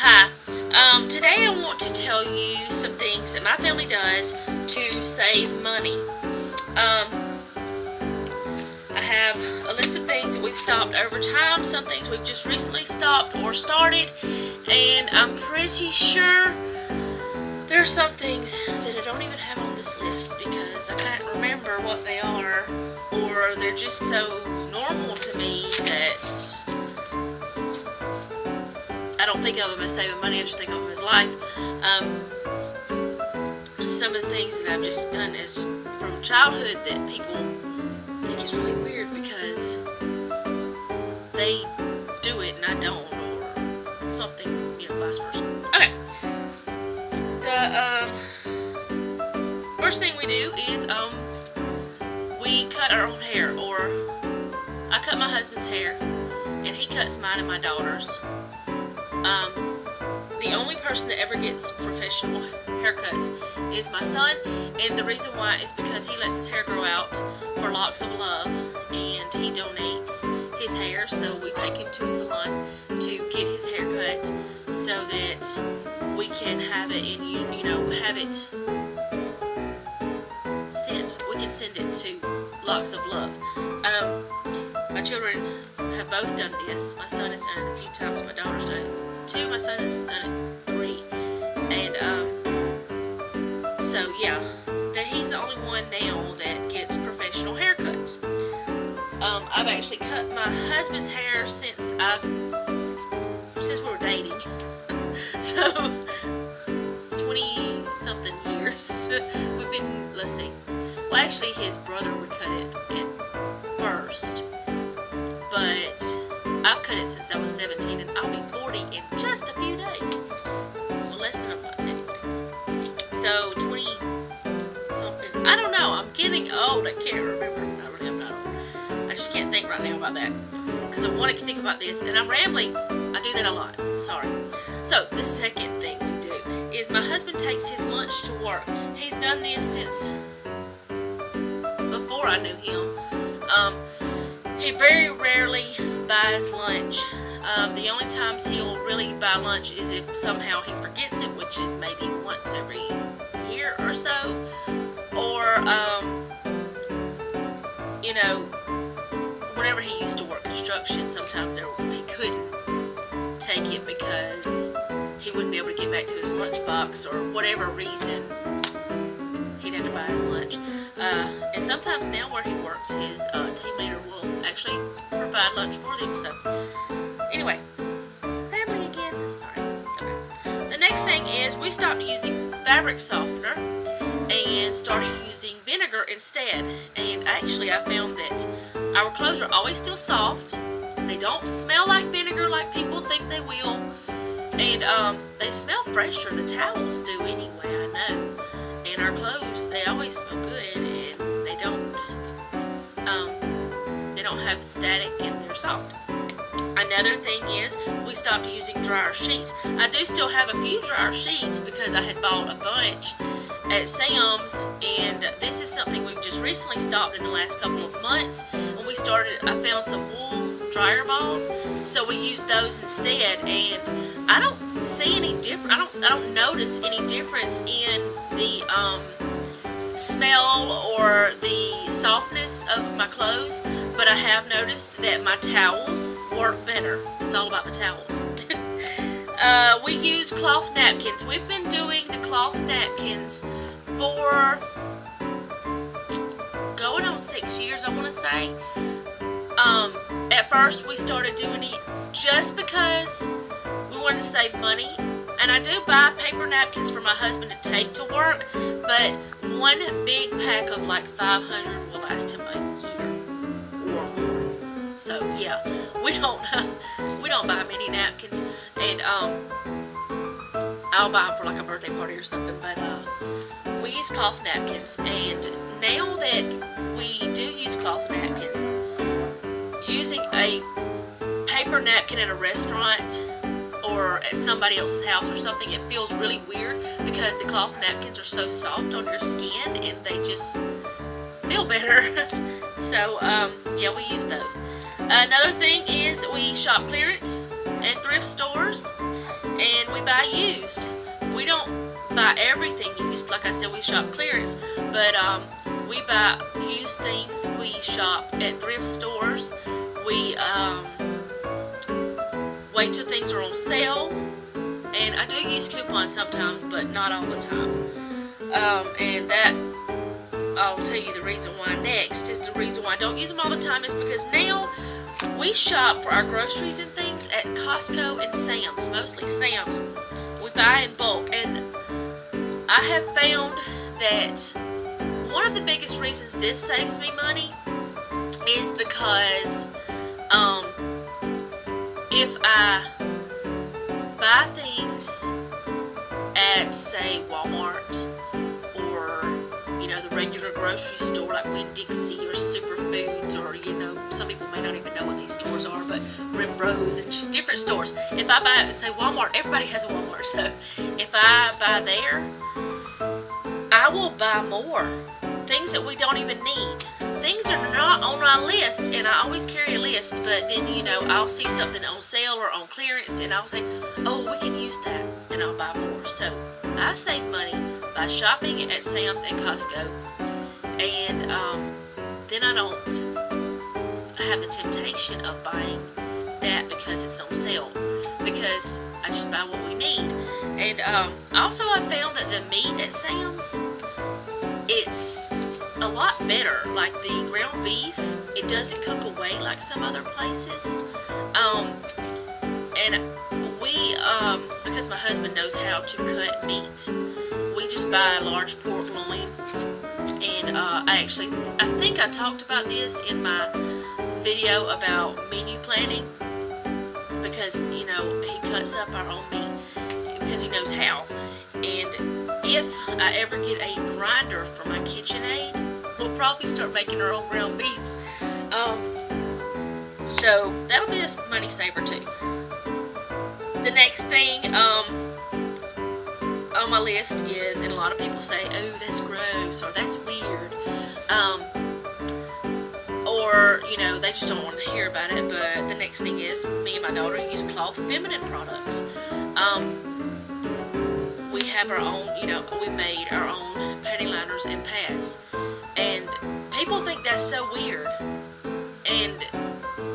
Hi. Today I want to tell you some things that my family does to save money. I have a list of things that we've stopped over time, some things we've just recently stopped or started, and I'm pretty sure there are some things that I don't even have on this list because I can't remember what they are, or they're just so normal to me that I don't think of them as saving money, I just think of them as life. Some of the things that I've just done is from childhood that people think is really weird because they do it and I don't, or something, you know, vice versa. Okay. The first thing we do is we cut our own hair, or I cut my husband's hair and he cuts mine and my daughter's. The only person that ever gets professional haircuts is my son, and the reason why is because he lets his hair grow out for Locks of Love, and he donates his hair, so we take him to a salon to get his hair cut so that we can have it and you know, have it sent. We can send it to Locks of Love. My children have both done this. My son has done it a few times. My daughter's done it 2. My son has done it 3. And so yeah, he's the only one now that gets professional haircuts. I've actually cut my husband's hair since we were dating. So 20 something years. We've been, let's see. Well, actually his brother would cut it at first. But I've cut it since I was 17, and I'll be 40 in just a few days. Well, less than a month anyway. So 20 something. I don't know. I'm getting old. I can't remember. I just can't think right now about that because I want to think about this, and I'm rambling. I do that a lot. Sorry. So the second thing we do is my husband takes his lunch to work. He's done this since before I knew him. He very rarely buys lunch. The only times he'll really buy lunch is if somehow he forgets it, which is maybe once every year or so. Or, you know, whenever he used to work construction, sometimes he couldn't take it because he wouldn't be able to get back to his lunchbox, or whatever reason, he'd have to buy his lunch. And sometimes now where he works, his team leader will actually provide lunch for them. So anyway, rambling again, sorry. Okay. The next thing is we stopped using fabric softener and started using vinegar instead. And actually I found that our clothes are always still soft. They don't smell like vinegar like people think they will. And they smell fresher. The towels do anyway, I know. And our clothes, they always smell good, and they don't have static, and they're soft. Another thing is we stopped using dryer sheets. I do still have a few dryer sheets because I had bought a bunch at Sam's, and this is something we've just recently stopped in the last couple of months. When we started, I found some wool dryer balls, so we used those instead, and I don't see any difference. I don't notice any difference in the smell or the softness of my clothes, but I have noticed that my towels work better. It's all about the towels. We use cloth napkins. We've been doing the cloth napkins for going on 6 years, I want to say. At first we started doing it just because we wanted to save money, and I do buy paper napkins for my husband to take to work, but one big pack of like 500 will last him a year or more. So yeah, we don't buy many napkins, and I'll buy them for like a birthday party or something, but we use cloth napkins. And now that we do use cloth napkins, using a paper napkin at a restaurant or at somebody else's house or something, it feels really weird because the cloth napkins are so soft on your skin and they just feel better. So yeah, we use those. Another thing is we shop clearance and thrift stores, and we buy used. We don't buy everything used. Like I said, we shop clearance, but we buy used things. We shop at thrift stores. We wait till things are on sale, and I do use coupons sometimes, but not all the time. And that, I'll tell you the reason why next. Is the reason why I don't use them all the time is because now we shop for our groceries and things at Costco and Sam's, mostly Sam's. We buy in bulk, and I have found that one of the biggest reasons this saves me money is because if I buy things at, say, Walmart, or, you know, the regular grocery store like Winn-Dixie or Superfoods, or, you know, some people may not even know what these stores are, but Rose and just different stores. If I buy at, say, Walmart, everybody has a Walmart, so if I buy there, I will buy more things that we don't even need. Things are not on my list, and I always carry a list, but then, you know, I'll see something on sale or on clearance, and I'll say, oh, we can use that, and I'll buy more. So I save money by shopping at Sam's and Costco, and then I don't have the temptation of buying that because it's on sale, because I just buy what we need. And also I found that the meat at Sam's, it's a lot better. Like the ground beef, it doesn't cook away like some other places. And we, because my husband knows how to cut meat, we just buy a large pork loin. And I think I talked about this in my video about menu planning, because, you know, he cuts up our own meat because he knows how. And if I ever get a grinder for my KitchenAid, we'll probably start making our own ground beef. So that'll be a money saver too. The next thing on my list is, and a lot of people say, oh, that's gross, or that's weird, or, you know, they just don't want to hear about it. But the next thing is, me and my daughter use Cloth feminine products. We have our own, you know, we made our own panty liners and pads, and people think that's so weird, and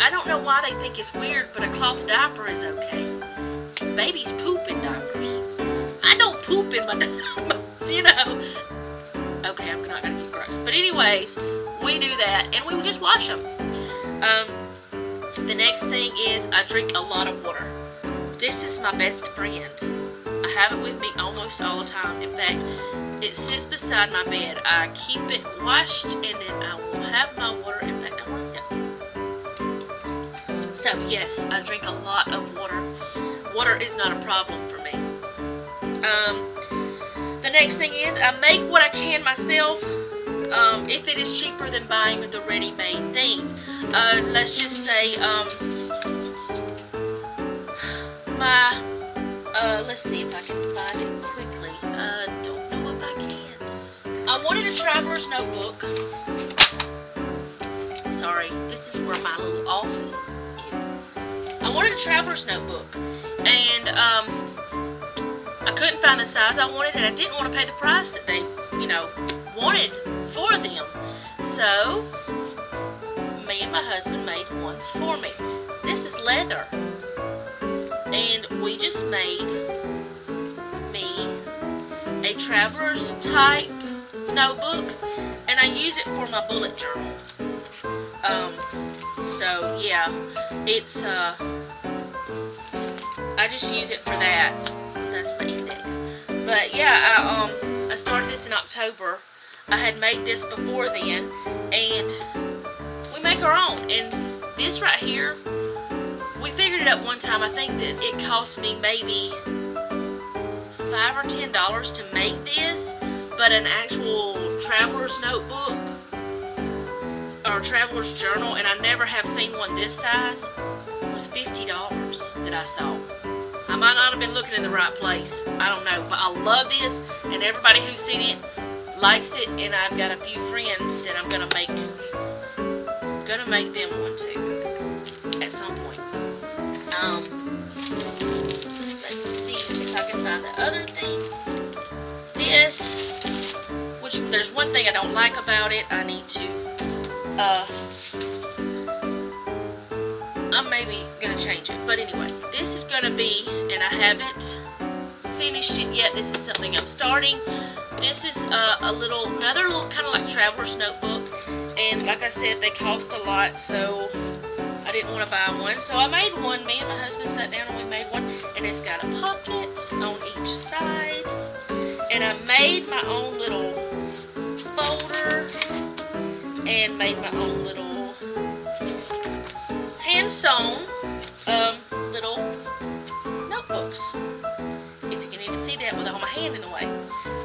I don't know why they think it's weird, but a cloth diaper is okay. Babies poop in diapers. I don't poop in my diaper, you know. Okay, I'm not gonna get gross, but anyways, we do that, and we just wash them. The next thing is, I drink a lot of water. This is my best friend. I have it with me almost all the time. In fact, it sits beside my bed. I keep it washed, and then I will have my water. In fact, I want to sip. So yes, I drink a lot of water. Water is not a problem for me. The next thing is, I make what I can myself. If it is cheaper than buying the ready-made thing. Let's just say, let's see if I can find it quickly. I don't know if I can. I wanted a traveler's notebook. Sorry, this is where my little office is. I wanted a traveler's notebook, and I couldn't find the size I wanted, and I didn't want to pay the price that they, you know, wanted for them. So me and my husband made one for me. This is leather, and we just made me a traveler's type notebook, and I use it for my bullet journal. So yeah, it's I just use it for that. That's my index. But yeah, I started this in October. I had made this before then, and we make our own. And this right here, we figured it out one time. I think that it cost me maybe $5 or $10 to make this, but an actual traveler's notebook or traveler's journal, and I never have seen one this size, was $50 that I saw. I might not have been looking in the right place. I don't know, but I love this, and everybody who's seen it likes it, and I've got a few friends that I'm gonna make them one too at some point. Let's see. Now the other thing, this, which there's one thing I don't like about it, I need to, I'm maybe gonna change it. But anyway, this is gonna be, and I haven't finished it yet. This is something I'm starting. This is another little kind of like traveler's notebook, and like I said, they cost a lot, so I didn't want to buy one. So I made one. Me and my husband sat down and we made one, and it's got a pocket on each side, and I made my own little folder and made my own little hand-sewn little notebooks. If you can even see that without my hand in the way.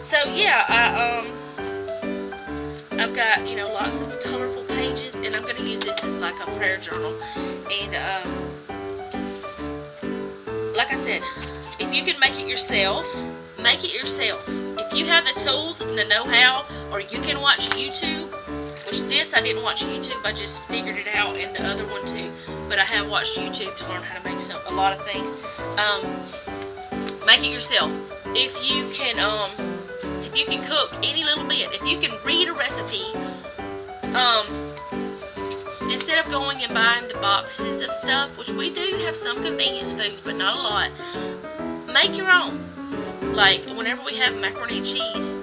So yeah, I've got, you know, lots of colorful pages, and I'm going to use this as like a prayer journal. And like I said, if you can make it yourself, make it yourself. If you have the tools and the know-how, or you can watch YouTube, which this I didn't watch YouTube, I just figured it out, and the other one too. But I have watched YouTube to learn how to make a lot of things. Make it yourself. If you can cook any little bit, if you can read a recipe, instead of going and buying the boxes of stuff, which we do have some convenience foods, but not a lot, make your own. Like, whenever we have macaroni and cheese,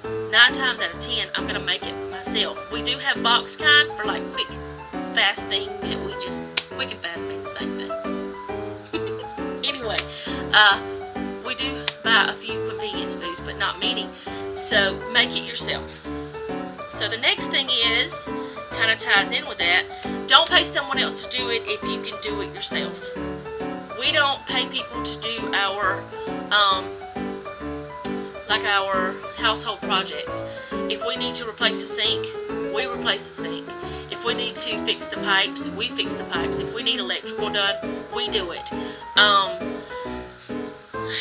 9 times out of 10, I'm going to make it myself. We do have box kind for like quick, fast thing that we just, quick and fast make the same thing. Anyway, we do buy a few convenience foods, but not many. So make it yourself. So the next thing is, kind of ties in with that, don't pay someone else to do it if you can do it yourself. We don't pay people to do our, like our household projects. If we need to replace a sink, we replace the sink. If we need to fix the pipes, we fix the pipes. If we need electrical done, we do it.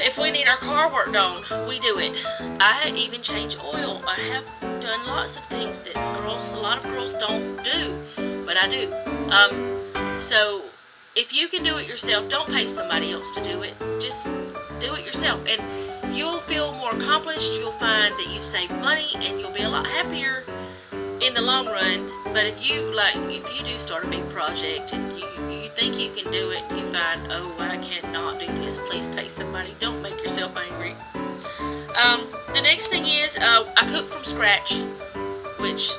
If we need our car worked on, we do it. I even change oil. I have done lots of things that a lot of girls don't do, but I do. So if you can do it yourself, don't pay somebody else to do it. Just do it yourself, and you'll feel more accomplished. You'll find that you save money, and you'll be a lot happier in the long run. But if you do start a big project and you think you can do it, and you find, oh, I cannot do this, please pay somebody. Don't make yourself angry. The next thing is, I cook from scratch, which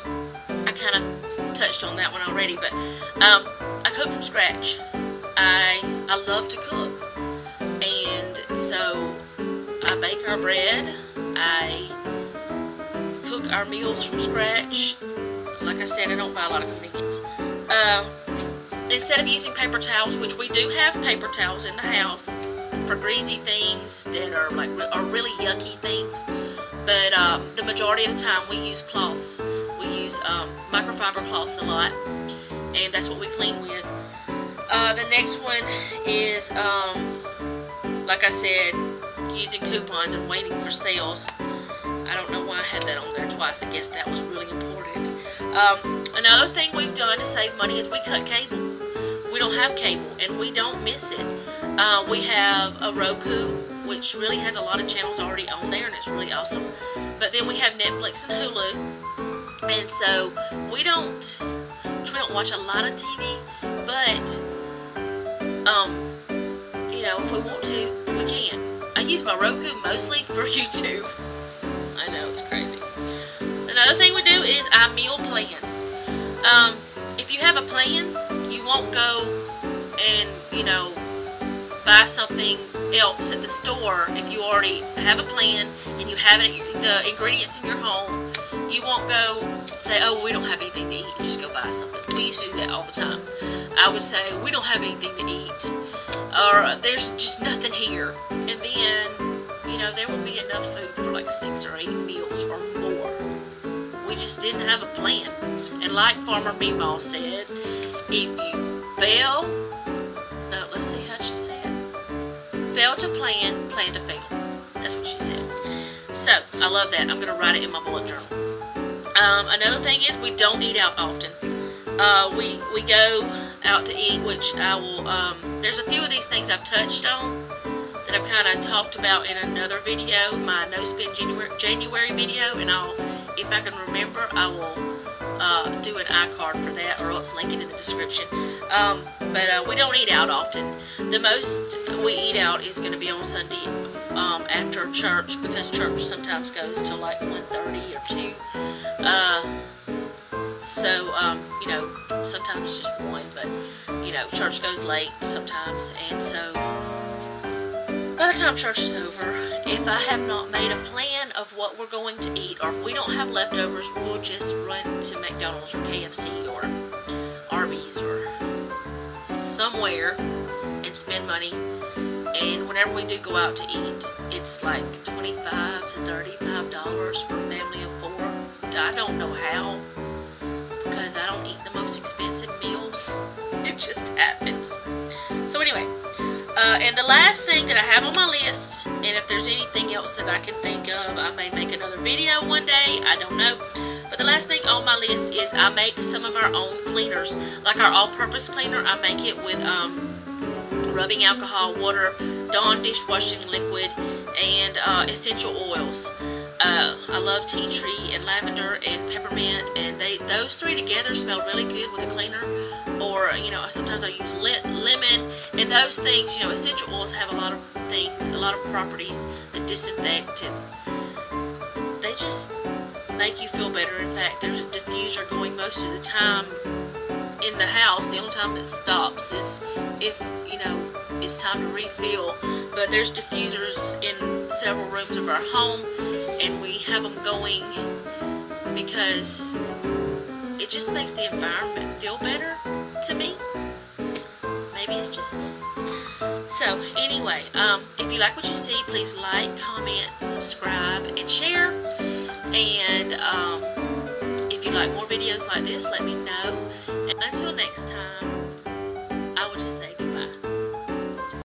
I kind of touched on that one already, but I cook from scratch. I love to cook, and so I bake our bread, I cook our meals from scratch. Like I said, I don't buy a lot of convenience. Instead of using paper towels, which we do have paper towels in the house for greasy things that are really yucky things, but the majority of the time we use cloths. We use microfiber cloths a lot, and that's what we clean with. The next one is, like I said, using coupons and waiting for sales. I don't know why I had that on there twice. I guess that was really important. Another thing we've done to save money is we cut cable. We don't have cable, and we don't miss it. We have a Roku, which really has a lot of channels already on there, and it's really awesome. But then we have Netflix and Hulu, and so we don't watch a lot of TV, but you know, if we want to, we can. I use my Roku mostly for YouTube. I know, it's crazy. Another thing we do is I meal plan. If you have a plan, you won't go and, you know, buy something else at the store. If you already have a plan and you have the ingredients in your home, you won't go say, oh, we don't have anything to eat, and just go buy something. We used to do that all the time. I would say, we don't have anything to eat, or there's just nothing here. And then, you know, there would be enough food for like 6 or 8 meals or more. We just didn't have a plan. And like Farmer Meemaw said, if you fail, no, let's see how she said. Fail to plan, plan to fail. That's what she said. So, I love that. I'm going to write it in my bullet journal. Another thing is we don't eat out often. We go out to eat, which I will, there's a few of these things I've touched on that I've kind of talked about in another video, my No Spend January video, and if I can remember, I will do an iCard for that, or else link it in the description. But we don't eat out often. The most we eat out is going to be on Sunday after church, because church sometimes goes till like 1:30 or 2. So, you know, sometimes just 1, but, you know, church goes late sometimes, and so by the time church is over, if I have not made a plan of what we're going to eat, or if we don't have leftovers, we'll just run to McDonald's or KFC or Arby's or somewhere and spend money. And whenever we do go out to eat, it's like $25 to $35 for a family of 4. I don't know how, because I don't eat the most expensive meals. It just happens. So anyway, and the last thing that I have on my list, and if there's anything else that I can think of, I may make another video one day, I don't know. But the last thing on my list is I make some of our own cleaners. Like our all-purpose cleaner, I make it with rubbing alcohol, water, Dawn dishwashing liquid, and essential oils. I love tea tree and lavender and peppermint, and those 3 together smell really good with a cleaner. Or, you know, sometimes I use lemon, and those things, you know, essential oils have a lot of things, a lot of properties that disinfect, and they just make you feel better. In fact, there's a diffuser going most of the time in the house. The only time it stops is if, you know, it's time to refill. But there's diffusers in several rooms of our home, and we have them going because it just makes the environment feel better to me. Maybe it's just me. So anyway, if you like what you see, please like, comment, subscribe, and share. And if you'd like more videos like this, let me know. And until next time.